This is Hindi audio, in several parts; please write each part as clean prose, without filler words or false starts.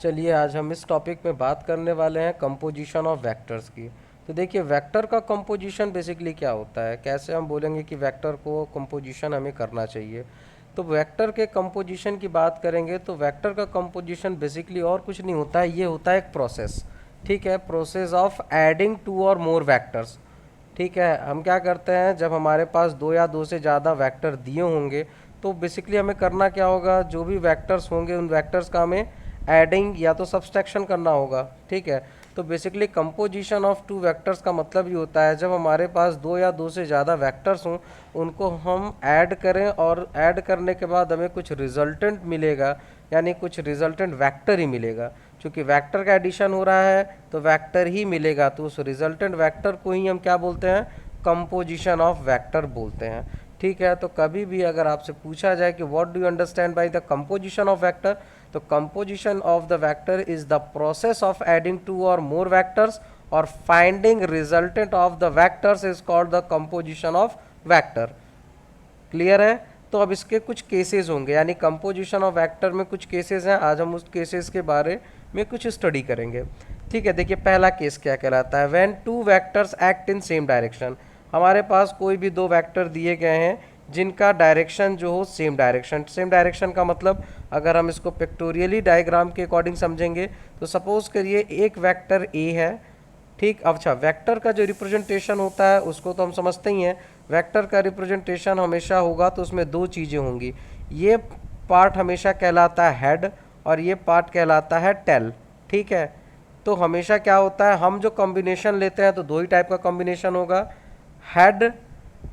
चलिए आज हम इस टॉपिक में बात करने वाले हैं कंपोजिशन ऑफ वेक्टर्स की। तो देखिए वेक्टर का कंपोजिशन बेसिकली क्या होता है, कैसे हम बोलेंगे कि वेक्टर को कंपोजिशन हमें करना चाहिए। तो वेक्टर के कंपोजिशन की बात करेंगे तो वेक्टर का कंपोजिशन बेसिकली और कुछ नहीं होता है, ये होता है एक प्रोसेस। ठीक है, प्रोसेस ऑफ एडिंग टू और मोर वेक्टर्स। ठीक है, हम क्या करते हैं जब हमारे पास दो या दो से ज़्यादा वेक्टर दिए होंगे तो बेसिकली हमें करना क्या होगा, जो भी वेक्टर्स होंगे उन वेक्टर्स का हमें एडिंग या तो सब्सट्रैक्शन करना होगा। ठीक है, तो basically composition of two vectors का मतलब ये होता है जब हमारे पास दो या दो से ज़्यादा वेक्टर्स हों उनको हम ऐड करें और ऐड करने के बाद हमें कुछ रिजल्टेंट मिलेगा, यानी कुछ रिजल्टेंट वेक्टर ही मिलेगा। क्योंकि वेक्टर का एडिशन हो रहा है तो वेक्टर ही मिलेगा, तो उस रिजल्टेंट वेक्टर को ही हम क्या बोलते हैं, कंपोजिशन ऑफ वेक्टर बोलते हैं। ठीक है, तो कभी भी अगर आपसे पूछा जाए कि what do you understand by the composition of vector, तो composition of the vector is the process of adding two और मोर वेक्टर्स और finding resultant of the vectors is called the composition of vector. Clear है? तो अब इसके कुछ केसेस होंगे, यानी कंपोजिशन ऑफ वेक्टर में कुछ केसेस हैं, आज हम उस केसेस के बारे में कुछ स्टडी करेंगे। ठीक है, देखिए पहला केस क्या कहलाता है, when two vectors act in same direction. हमारे पास कोई भी दो वेक्टर दिए गए हैं जिनका डायरेक्शन जो हो सेम डायरेक्शन। सेम डायरेक्शन का मतलब अगर हम इसको पिक्टोरियली डायग्राम के अकॉर्डिंग समझेंगे तो सपोज करिए एक वेक्टर ए है। ठीक, अच्छा वेक्टर का जो रिप्रेजेंटेशन होता है उसको तो हम समझते ही हैं, वेक्टर का रिप्रेजेंटेशन हमेशा होगा तो उसमें दो चीज़ें होंगी, ये पार्ट हमेशा कहलाता है हेड और ये पार्ट कहलाता है टेल। ठीक है, तो हमेशा क्या होता है, हम जो कॉम्बिनेशन लेते हैं तो दो ही टाइप का कॉम्बिनेशन होगा, हेड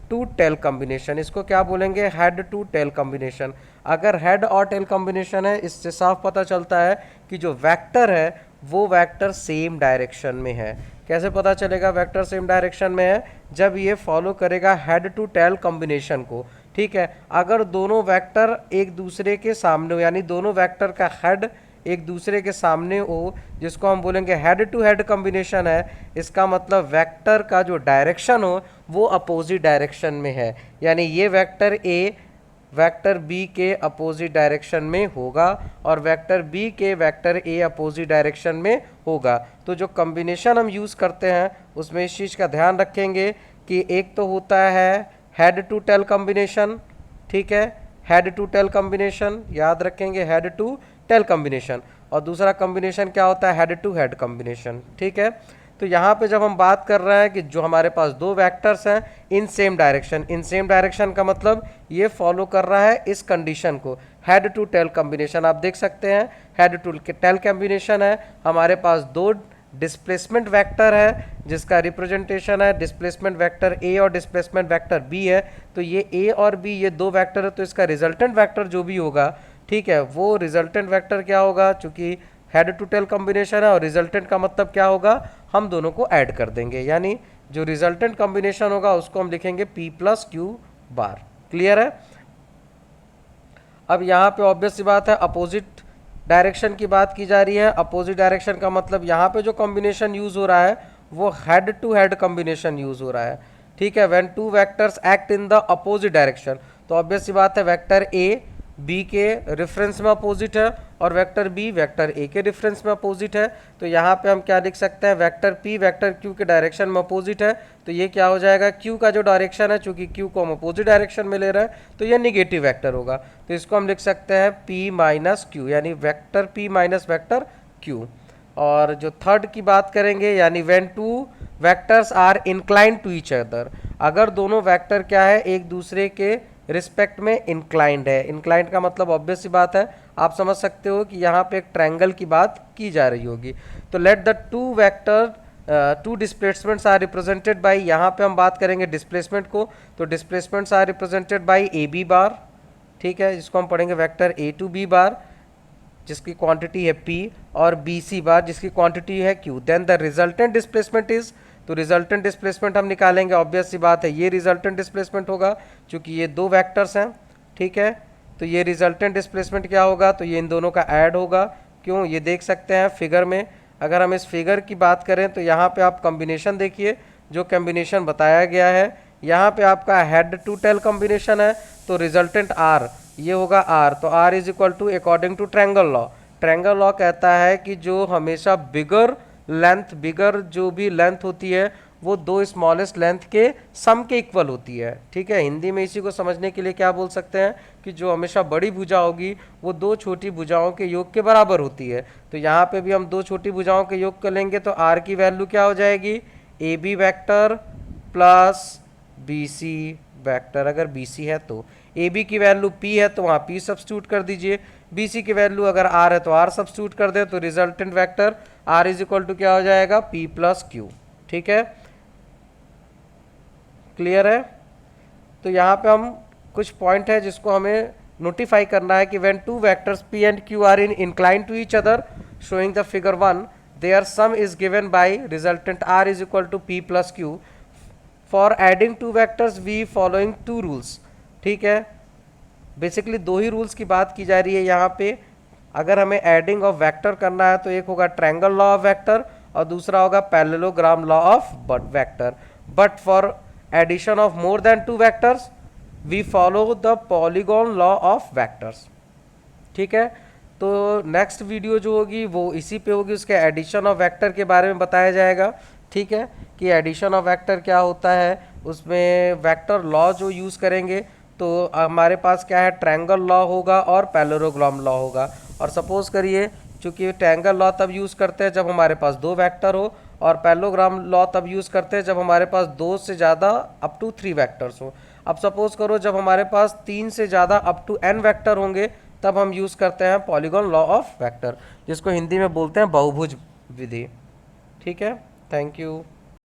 टू टेल कॉम्बिनेशन। इसको क्या बोलेंगे, हेड टू टेल कॉम्बिनेशन। अगर हेड और टेल कॉम्बिनेशन है इससे साफ पता चलता है कि जो वेक्टर है वो वेक्टर सेम डायरेक्शन में है। कैसे पता चलेगा वेक्टर सेम डायरेक्शन में है, जब ये फॉलो करेगा हेड टू टेल कॉम्बिनेशन को। ठीक है, अगर दोनों वेक्टर एक दूसरे के सामने हो, यानी दोनों वेक्टर का हेड एक दूसरे के सामने हो, जिसको हम बोलेंगे हेड टू हेड कॉम्बिनेशन है, इसका मतलब वेक्टर का जो डायरेक्शन हो वो अपोजिट डायरेक्शन में है, यानी ये वेक्टर ए वेक्टर बी के अपोजिट डायरेक्शन में होगा और वेक्टर बी के वेक्टर ए अपोजिट डायरेक्शन में होगा। तो जो कॉम्बिनेशन हम यूज़ करते हैं उसमें इस चीज़ का ध्यान रखेंगे कि एक तो होता है हेड टू टेल कॉम्बिनेशन। ठीक है, हेड टू टेल कॉम्बिनेशन याद रखेंगे, हेड टू टेल कॉम्बिनेशन, और दूसरा कॉम्बिनेशन क्या होता है, हेड टू हेड कॉम्बिनेशन। ठीक है, तो यहाँ पे जब हम बात कर रहे हैं कि जो हमारे पास दो वेक्टर्स हैं in same direction, in same direction का मतलब ये फॉलो कर रहा है इस कंडीशन को, हेड टू टेल कॉम्बिनेशन। आप देख सकते हैं हेड टू टेल कॉम्बिनेशन है, हमारे पास दो डिस्प्लेसमेंट वेक्टर है जिसका रिप्रेजेंटेशन है डिस्प्लेसमेंट वेक्टर ए और डिस्प्लेसमेंट वेक्टर बी है। तो ये ए और बी ये दो वेक्टर है, तो इसका रिजल्टेंट वेक्टर जो भी होगा, ठीक है, वो रिजल्टेंट वेक्टर क्या होगा, चूंकि हेड टू टेल कॉम्बिनेशन है और रिजल्टेंट का मतलब क्या होगा, हम दोनों को ऐड कर देंगे, यानी जो रिजल्टेंट कॉम्बिनेशन होगा उसको हम लिखेंगे p plus Q bar. Clear है? अब यहाँ पे ऑब्वियस सी बात है अपोजिट डायरेक्शन की बात की जा रही है। अपोजिट डायरेक्शन का मतलब यहाँ पे जो कॉम्बिनेशन यूज हो रहा है वो head to head combination use हो रहा है। ठीक है, when two vectors act in the opposite direction, तो ऑब्वियस सी बात है वेक्टर ए बी के रेफरेंस में अपोजिट है और वेक्टर बी वेक्टर ए के रेफरेंस में अपोजिट है। तो यहाँ पे हम क्या लिख सकते हैं, वेक्टर पी वेक्टर क्यू के डायरेक्शन में अपोजिट है, तो ये क्या हो जाएगा, क्यू का जो डायरेक्शन है, चूंकि क्यू को हम अपोजिट डायरेक्शन में ले रहे हैं तो ये निगेटिव वेक्टर होगा, तो इसको हम लिख सकते हैं पी माइनस क्यू, यानी vector P minus vector Q. और जो थर्ड की बात करेंगे, यानी when two vectors are inclined to each other, अगर दोनों वेक्टर क्या है एक दूसरे के रिस्पेक्ट में इंक्लाइंड है। इंक्लाइंड का मतलब ऑब्वियस सी बात है, आप समझ सकते हो कि यहाँ पे एक ट्रायंगल की बात की जा रही होगी। तो let the two vector two displacements are represented by, यहाँ पे हम बात करेंगे डिस्प्लेसमेंट को, तो displacements are represented by A B bar. ठीक है, जिसको हम पढ़ेंगे vector A to B bar जिसकी क्वांटिटी है p और बी सी बार जिसकी क्वांटिटी है q। Then the resultant displacement is, तो रिजल्टेंट डिस्प्लेसमेंट हम निकालेंगे, ऑब्वियस सी बात है ये रिजल्टेंट डिस्प्लेसमेंट होगा क्योंकि ये दो वेक्टर्स हैं। ठीक है, तो ये रिजल्टेंट डिस्प्लेसमेंट क्या होगा, तो ये इन दोनों का ऐड होगा। क्यों, ये देख सकते हैं फिगर में, अगर हम इस फिगर की बात करें तो यहाँ पे आप कॉम्बिनेशन देखिए, जो कॉम्बिनेशन बताया गया है यहाँ पे आपका हेड टू टेल कॉम्बिनेशन है, तो रिजल्टेंट आर ये होगा आर, तो R is equal to according to triangle law triangle law कहता है कि जो हमेशा बिगर जो भी लेंथ होती है वो दो स्मॉलेस्ट लेंथ के सम के इक्वल होती है। ठीक है, हिंदी में इसी को समझने के लिए क्या बोल सकते हैं कि जो हमेशा बड़ी भुजा होगी वो दो छोटी भुजाओं के योग के बराबर होती है। तो यहाँ पे भी हम दो छोटी भुजाओं के योग कर लेंगे तो आर की वैल्यू क्या हो जाएगी, A B vector plus B C vector. अगर बी सी है तो ए बी की वैल्यू पी है तो वहाँ पी सब्स्टिट्यूट कर दीजिए, बी सी की वैल्यू अगर आर है तो आर सब्स्टिट्यूट कर दे, तो resultant vector R is equal to क्या हो जाएगा, पी प्लस क्यू। ठीक है, क्लियर है। तो यहाँ पे हम कुछ पॉइंट है जिसको हमें नोटिफाई करना है कि when two vectors p and q are in incline to each other showing the figure 1 there sum is given by resultant r is equal to p plus q। For adding two vectors we following two rules. ठीक है, बेसिकली दो ही रूल्स की बात की जा रही है यहाँ पे। अगर हमें एडिंग ऑफ वेक्टर करना है तो एक होगा ट्रायंगल लॉ ऑफ वेक्टर और दूसरा होगा parallelogram law of vector. But for addition of more than two vectors we follow the polygon law of vectors. ठीक है, तो नेक्स्ट वीडियो जो होगी वो इसी पे होगी, उसके एडिशन ऑफ वेक्टर के बारे में बताया जाएगा। ठीक है, कि एडिशन ऑफ वेक्टर क्या होता है, उसमें वेक्टर लॉ जो यूज़ करेंगे तो हमारे पास क्या है, ट्रायंगल लॉ होगा और पैरेललोग्राम लॉ होगा। और सपोज करिए चूंकि ट्रायंगल लॉ तब यूज़ करते हैं जब हमारे पास दो वेक्टर हो और पैरेललोग्राम लॉ तब यूज़ करते हैं जब हमारे पास दो से ज़्यादा अप टू 3 वेक्टर्स हो। अब सपोज करो जब हमारे पास 3 से ज़्यादा अप टू n वेक्टर होंगे तब हम यूज़ करते हैं पॉलीगॉन लॉ ऑफ वेक्टर, जिसको हिंदी में बोलते हैं बहुभुज विधि। ठीक है, थैंक यू।